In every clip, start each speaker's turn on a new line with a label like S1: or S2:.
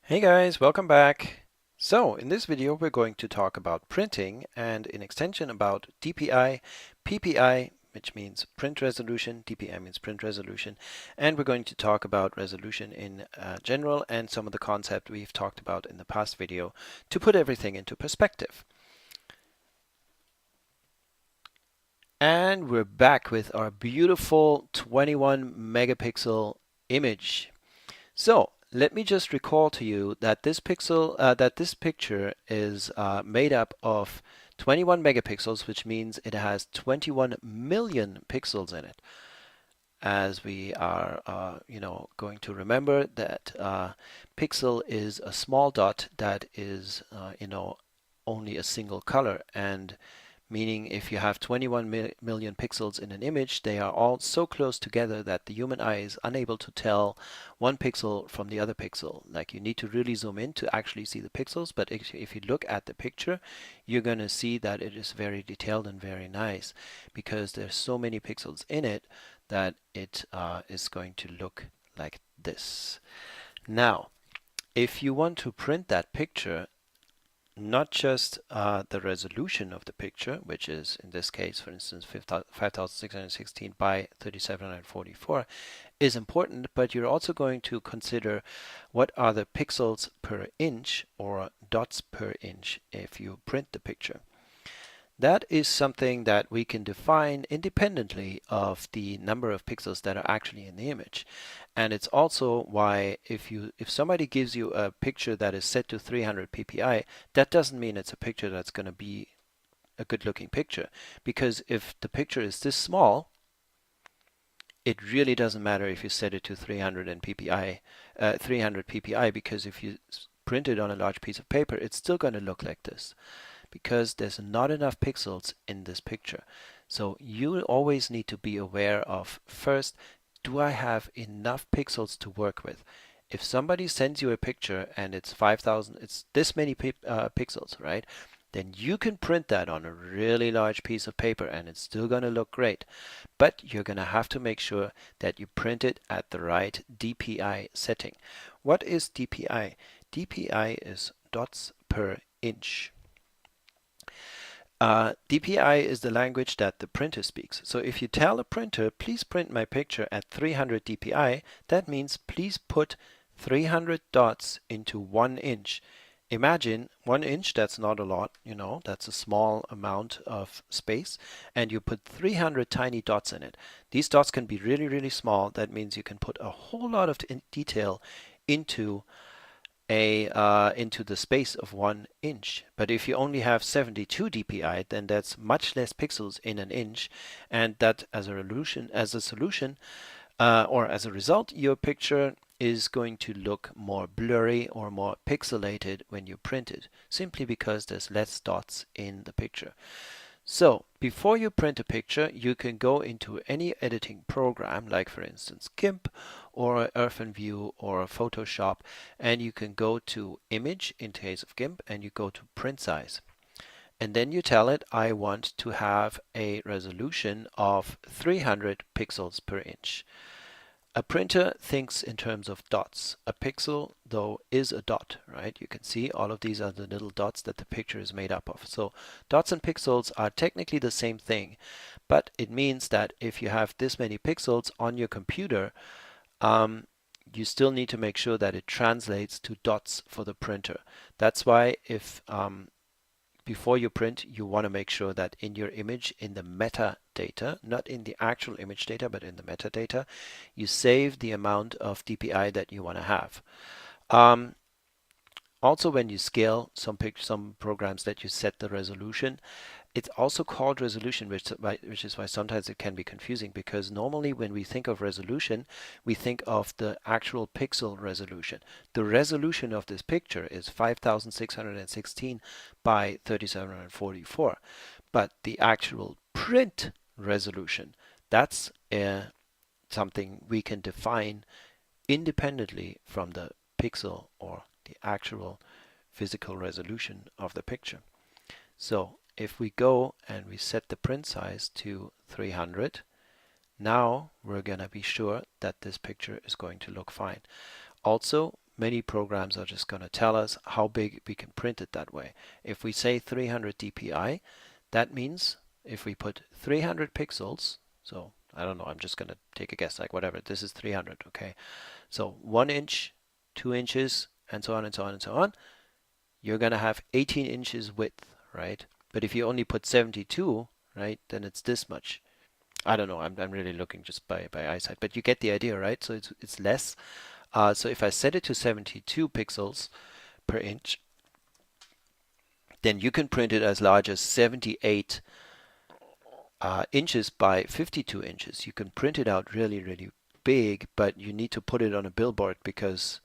S1: Hey guys, welcome back. So in this video we're going to talk about printing and in extension about DPI, PPI, which means print resolution, DPI means print resolution, and we're going to talk about resolution in general and some of the concepts we've talked about in the past video to put everything into perspective. And we're back with our beautiful 21 megapixel image. So let me just recall to you that this picture is made up of 21 megapixels, which means it has 21 million pixels in it. As we are, going to remember that pixel is a small dot that is, only a single color, and meaning if you have 21 million pixels in an image, they are all so close together that the human eye is unable to tell one pixel from the other pixel. Like you need to really zoom in to actually see the pixels, but if you look at the picture, you're going to see that it is very detailed and very nice because there's so many pixels in it that it is going to look like this. Now, if you want to print that picture, not just the resolution of the picture, which is in this case, for instance, 5616 by 3744, is important, but you're also going to consider what are the pixels per inch or dots per inch if you print the picture. That is something that we can define independently of the number of pixels that are actually in the image. And it's also why if somebody gives you a picture that is set to 300 ppi, that doesn't mean it's a picture that's going to be a good looking picture. Because if the picture is this small, it really doesn't matter if you set it to 300 ppi, because if you print it on a large piece of paper, it's still going to look like this, because there's not enough pixels in this picture. So you always need to be aware of, first, do I have enough pixels to work with? If somebody sends you a picture and it's 5,000, it's this many pixels, right? Then you can print that on a really large piece of paper and it's still going to look great. But you're going to have to make sure that you print it at the right DPI setting. What is DPI? DPI is dots per inch. DPI is the language that the printer speaks. So if you tell a printer, please print my picture at 300 DPI, that means please put 300 dots into 1 inch. Imagine 1 inch, that's not a lot, that's a small amount of space, and you put 300 tiny dots in it. These dots can be really, really small. That means you can put a whole lot of detail into into the space of 1 inch. But if you only have 72 dpi, then that's much less pixels in an inch, and that as a solution, or as a result, your picture is going to look more blurry or more pixelated when you print it, simply because there's less dots in the picture. So before you print a picture, you can go into any editing program, like for instance GIMP or OpenView or Photoshop, and you can go to Image in case of GIMP, and you go to Print Size. And then you tell it, I want to have a resolution of 300 pixels per inch. A printer thinks in terms of dots. A pixel, though, is a dot, right? You can see all of these are the little dots that the picture is made up of. So dots and pixels are technically the same thing, but it means that if you have this many pixels on your computer, you still need to make sure that it translates to dots for the printer. That's why if before you print, you want to make sure that in your image, in the metadata, not in the actual image data, but in the metadata, you save the amount of DPI that you want to have. Also, when you scale some programs that you set the resolution, it's also called resolution, which is why sometimes it can be confusing, because normally when we think of resolution, we think of the actual pixel resolution. The resolution of this picture is 5616 by 3744, but the actual print resolution, that's something we can define independently from the pixel or the actual physical resolution of the picture. So if we go and we set the print size to 300, now we're going to be sure that this picture is going to look fine. Also, many programs are just going to tell us how big we can print it that way. If we say 300 DPI, that means if we put 300 pixels, so I don't know, I'm just going to take a guess, like whatever, this is 300, okay? So 1 inch, 2 inches, and so on and so on and so on, you're going to have 18 inches width, right? But if you only put 72, right, then it's this much. I don't know, I'm really looking just by eyesight, but you get the idea, right? So it's less. So if I set it to 72 pixels per inch, then you can print it as large as 78 inches by 52 inches. You can print it out really, really big, but you need to put it on a billboard because,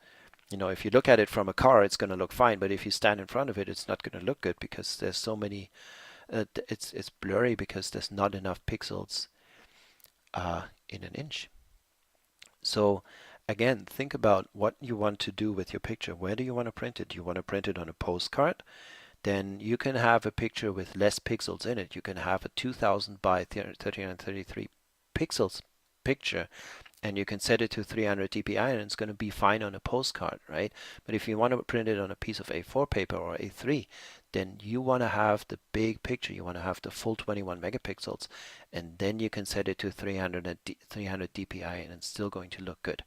S1: you know, if you look at it from a car, it's going to look fine, but if you stand in front of it, it's not going to look good because there's so many, it's blurry because there's not enough pixels in an inch. So again, think about what you want to do with your picture. Where do you want to print it? Do you want to print it on a postcard? Then you can have a picture with less pixels in it. You can have a 2000 by 1333 pixels picture, and you can set it to 300 DPI and it's going to be fine on a postcard, right? But if you want to print it on a piece of A4 paper or A3, then you want to have the big picture. You want to have the full 21 megapixels, and then you can set it to 300 DPI and it's still going to look good.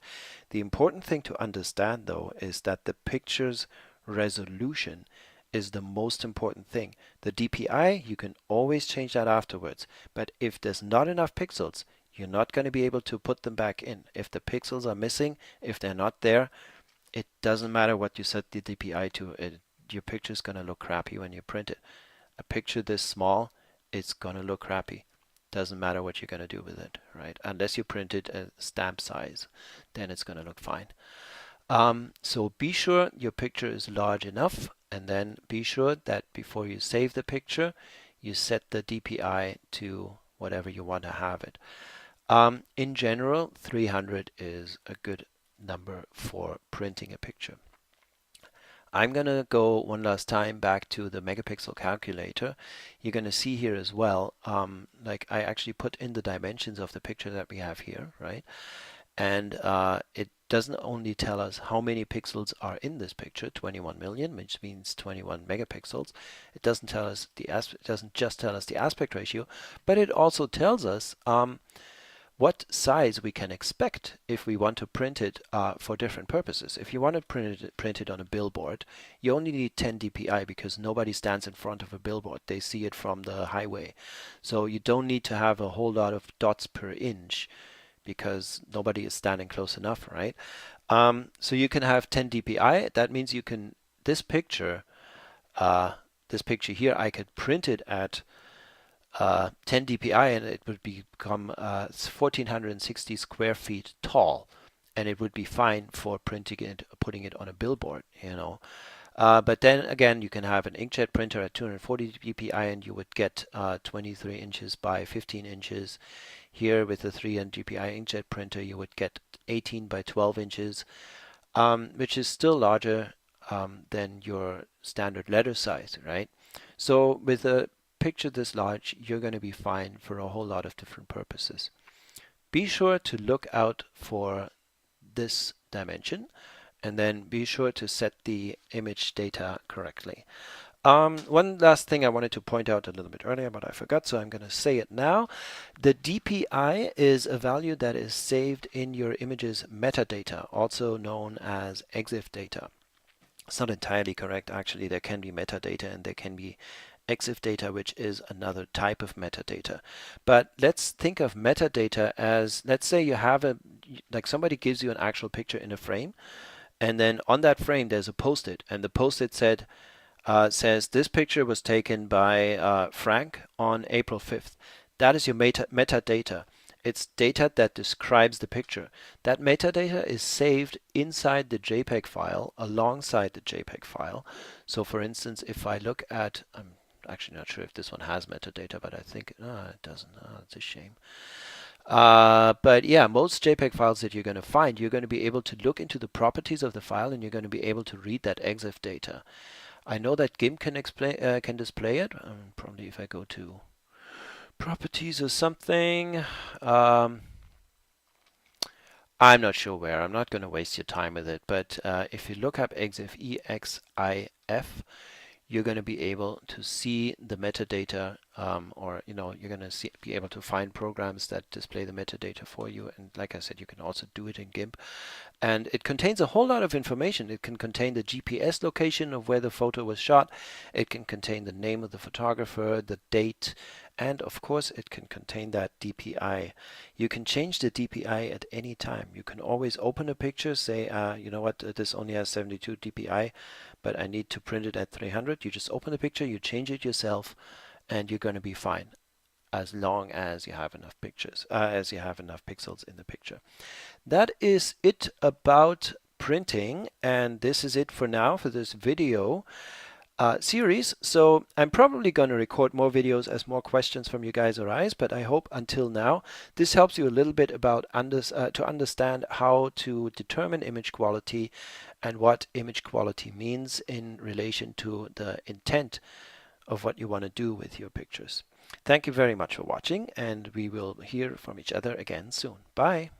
S1: The important thing to understand though is that the picture's resolution is the most important thing. The DPI, you can always change that afterwards, but if there's not enough pixels, you're not going to be able to put them back in. If the pixels are missing, if they're not there, it doesn't matter what you set the DPI to. Your picture is going to look crappy when you print it. A picture this small, it's going to look crappy. Doesn't matter what you're going to do with it, right? Unless you print it at stamp size, then it's going to look fine. So be sure your picture is large enough, and then be sure that before you save the picture, you set the DPI to whatever you want to have it. In general, 300 is a good number for printing a picture. I'm going to go one last time back to the Megapixel Calculator. You're going to see here as well, like I actually put in the dimensions of the picture that we have here, right? And it doesn't only tell us how many pixels are in this picture, 21 million, which means 21 megapixels. It doesn't tell us it doesn't just tell us the aspect ratio, but it also tells us what size we can expect if we want to print it for different purposes. If you want to print it on a billboard, you only need 10 DPI because nobody stands in front of a billboard. They see it from the highway. So you don't need to have a whole lot of dots per inch because nobody is standing close enough, right? So you can have 10 DPI. That means you can, this picture here, I could print it at 10 DPI and it would become 1460 square feet tall, and it would be fine for printing it, putting it on a billboard, you know. But then again, you can have an inkjet printer at 240 DPI and you would get 23 inches by 15 inches. Here with the 300 DPI inkjet printer, you would get 18 by 12 inches, which is still larger than your standard letter size, right? So with a picture this large, you're going to be fine for a whole lot of different purposes. Be sure to look out for this dimension, and then be sure to set the image data correctly. One last thing I wanted to point out a little bit earlier, but I forgot, so I'm going to say it now. The DPI is a value that is saved in your image's metadata, also known as EXIF data. It's not entirely correct, actually. There can be metadata and there can be EXIF data, which is another type of metadata. But let's think of metadata as, let's say you have like somebody gives you an actual picture in a frame, and then on that frame there's a post-it, and the post-it says this picture was taken by Frank on April 5th. That is your metadata. It's data that describes the picture. That metadata is saved inside the JPEG file alongside the JPEG file. So for instance, if I look at, I'm actually not sure if this one has metadata, but I think it doesn't. It's a shame. But yeah, most JPEG files that you're going to find, you're going to be able to look into the properties of the file and you're going to be able to read that EXIF data. I know that GIMP can display it. Probably if I go to properties or something, I'm not sure where. I'm not going to waste your time with it, but if you look up EXIF, EXIF, you're going to be able to see the metadata, or you're going to be able to find programs that display the metadata for you. And like I said, you can also do it in GIMP. And it contains a whole lot of information. It can contain the GPS location of where the photo was shot. It can contain the name of the photographer, the date, and of course it can contain that DPI. You can change the DPI at any time. You can always open a picture, say, you know what, this only has 72 DPI, but I need to print it at 300. You just open the picture, you change it yourself, and you're going to be fine as long as you have enough pictures, as you have enough pixels in the picture. That is it about printing, and this is it for now for this video series. So I'm probably going to record more videos as more questions from you guys arise, but I hope until now this helps you a little bit about to understand how to determine image quality and what image quality means in relation to the intent of what you want to do with your pictures. Thank you very much for watching, and we will hear from each other again soon. Bye.